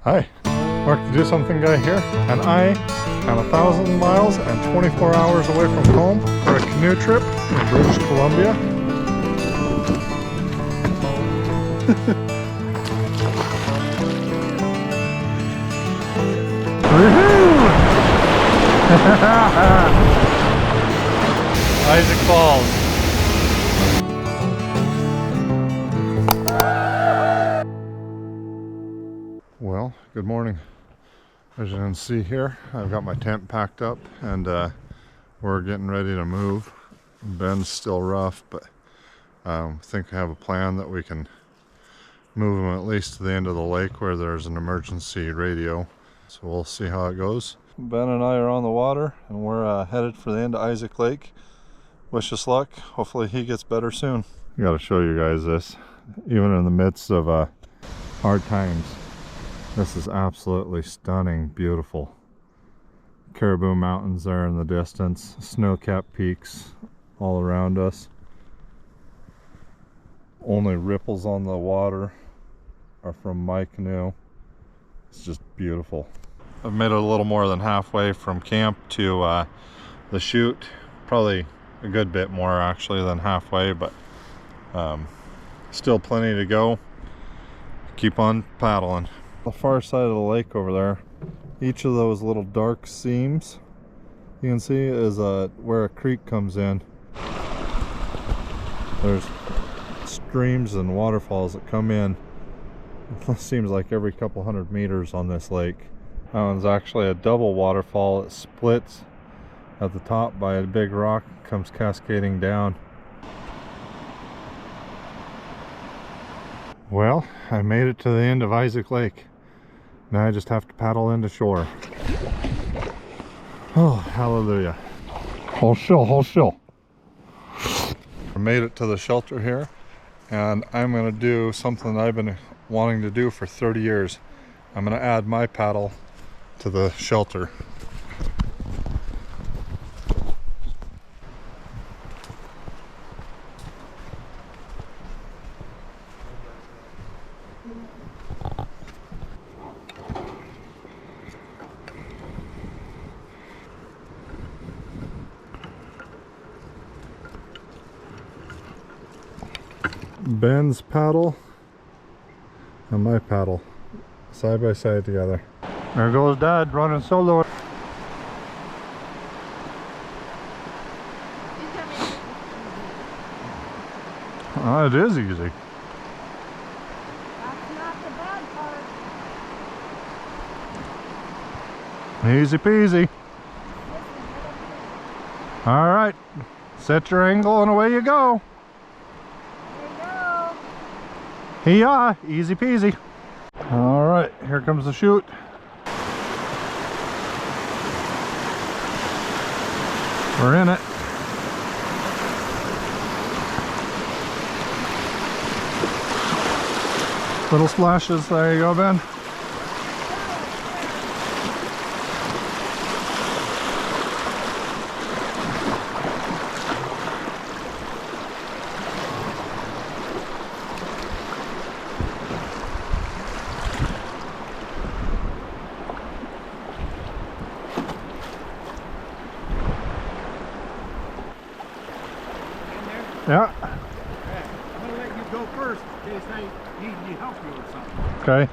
Hi, Mark the Do Something Guy here, and I am 1,000 miles and 24 hours away from home for a canoe trip in British Columbia. Woohoo! Issac Falls. Well, good morning. As you can see here, I've got my tent packed up and we're getting ready to move. Ben's still rough, but I think I have a plan that we can move him at least to the end of the lake where there's an emergency radio. So we'll see how it goes. Ben and I are on the water and we're headed for the end of Issac Lake. Wish us luck. Hopefully he gets better soon. I gotta show you guys this. Even in the midst of hard times, this is absolutely stunning, beautiful. Caribou Mountains there in the distance, snow-capped peaks all around us. Only ripples on the water are from my canoe. It's just beautiful. I've made it a little more than halfway from camp to the chute. Probably a good bit more actually than halfway, but still plenty to go. Keep on paddling. The far side of the lake over there, each of those little dark seams you can see is where a creek comes in. There's streams and waterfalls that come in. It seems like every couple hundred meters on this lake. That one's actually a double waterfall. It splits at the top by a big rock, comes cascading down. Well, I made it to the end of Issac Lake. Now I just have to paddle into shore. Oh, hallelujah. Hold still, hold still. I made it to the shelter here, and I'm going to do something that I've been wanting to do for 30 years. I'm going to add my paddle to the shelter. Ben's paddle and my paddle side by side together. There goes Dad running solo. It is easy. That's not the bad part. Easy peasy. All right, set your angle and away you go. Yeah, easy peasy. All right, here comes the chute. We're in it. Little splashes, there you go, Ben. Yeah. I'm gonna let you go first in case I need any help you or something. Okay.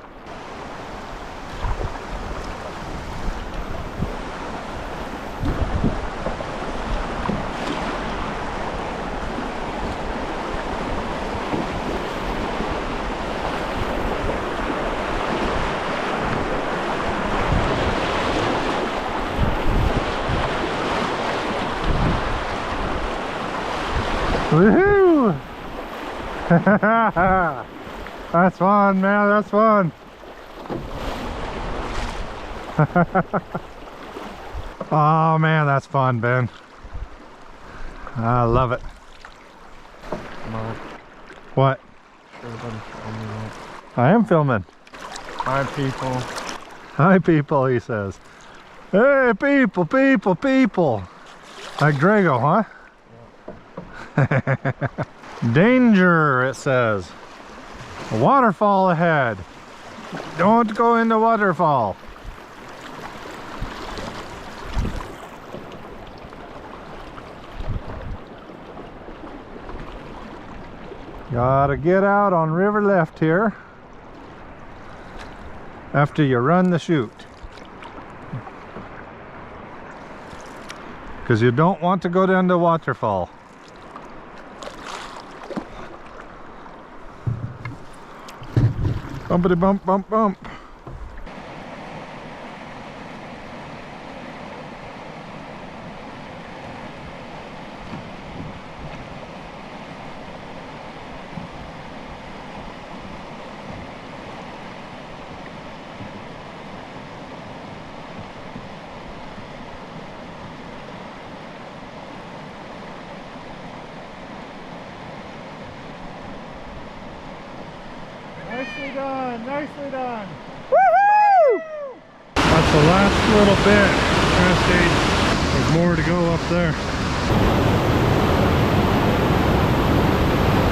Woohoo! That's fun, man, that's fun. Oh man, that's fun, Ben. I love it. Mark, What? I am filming. hi people. Hi people, he says. Hey people, people, people. Like Drago, huh? Danger, it says. A waterfall ahead. Don't go in the waterfall. Gotta get out on river left here after you run the chute, because you don't want to go down the waterfall. Bumpity bump, bump, bump. Nicely done, nicely done. Woohoo! That's the last little bit. There's more to go up there.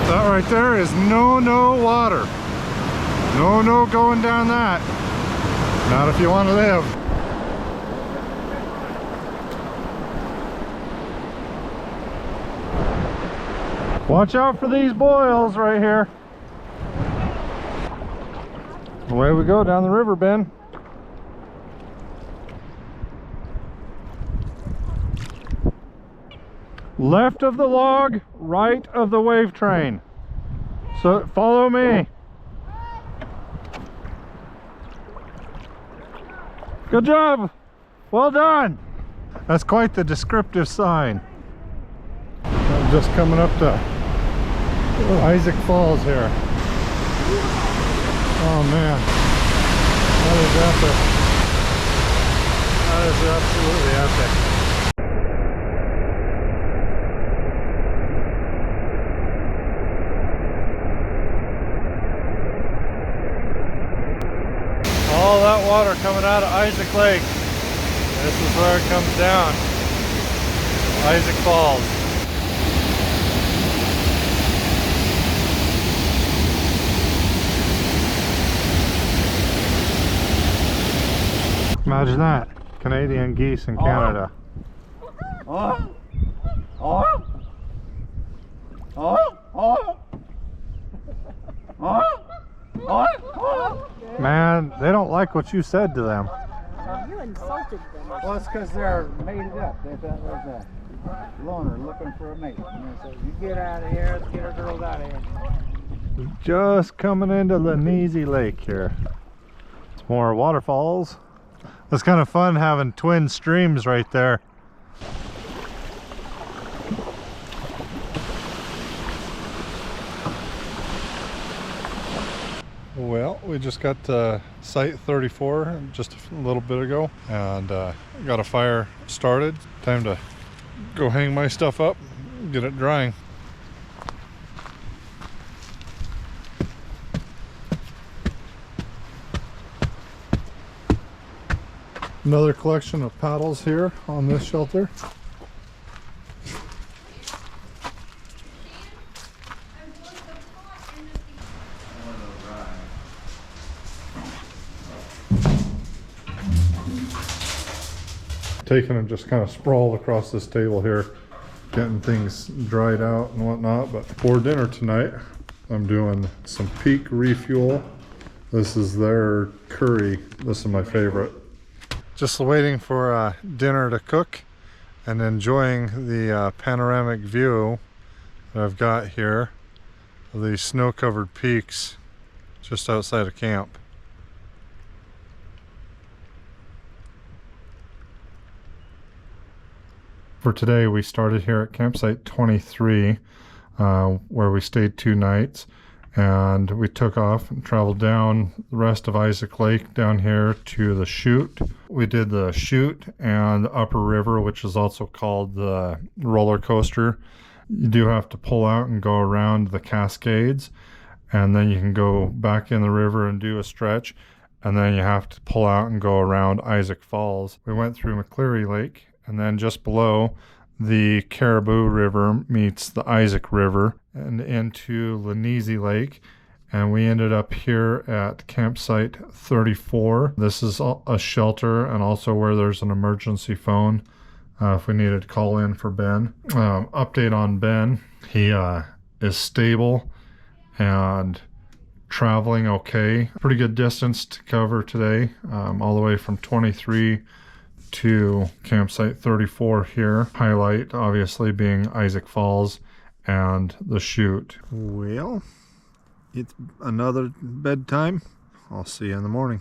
That right there is no water. No going down that. Not if you want to live. Watch out for these boils right here. Away we go down the river bend. Left of the log, right of the wave train. So follow me. Good job. Well done. That's quite the descriptive sign. I'm just coming up to Issac Falls here. Oh man, that is epic. That is absolutely epic. All that water coming out of Issac Lake. This is where it comes down. Issac Falls. Imagine that, Canadian geese in Canada. Man, they don't like what you said to them. You insulted them. Well, it's because they're mated up. They thought it was a loner looking for a mate. And they said, you get out of here, let's get our girls out of here. Just coming into Lenezi Lake here. It's more waterfalls. It's kind of fun having twin streams right there. Well, we just got to site 34 just a little bit ago and got a fire started. Time to go hang my stuff up, get it drying. Another collection of paddles here on this shelter. Taking them just kind of sprawled across this table here, getting things dried out and whatnot. But for dinner tonight, I'm doing some Peak Refuel. This is their curry. This is my favorite. Just waiting for dinner to cook and enjoying the panoramic view that I've got here of these snow-covered peaks just outside of camp. For today, we started here at campsite 23, where we stayed 2 nights, and we took off and traveled down the rest of Issac Lake down here to the chute. We did the chute and the upper river, which is also called the roller coaster. You do have to pull out and go around the Cascades, and then you can go back in the river and do a stretch, and then you have to pull out and go around Issac Falls. We went through McCleary Lake, and then just below, the Caribou River meets the Issac River and into Lenezi Lake, and we ended up here at campsite 34. This is a shelter and also where there's an emergency phone if we needed to call in for Ben. Update on Ben. He is stable and traveling okay. Pretty good distance to cover today, all the way from 23 to campsite 34 here. Highlight obviously being Issac Falls and the chute. Well, it's another bedtime. I'll see you in the morning.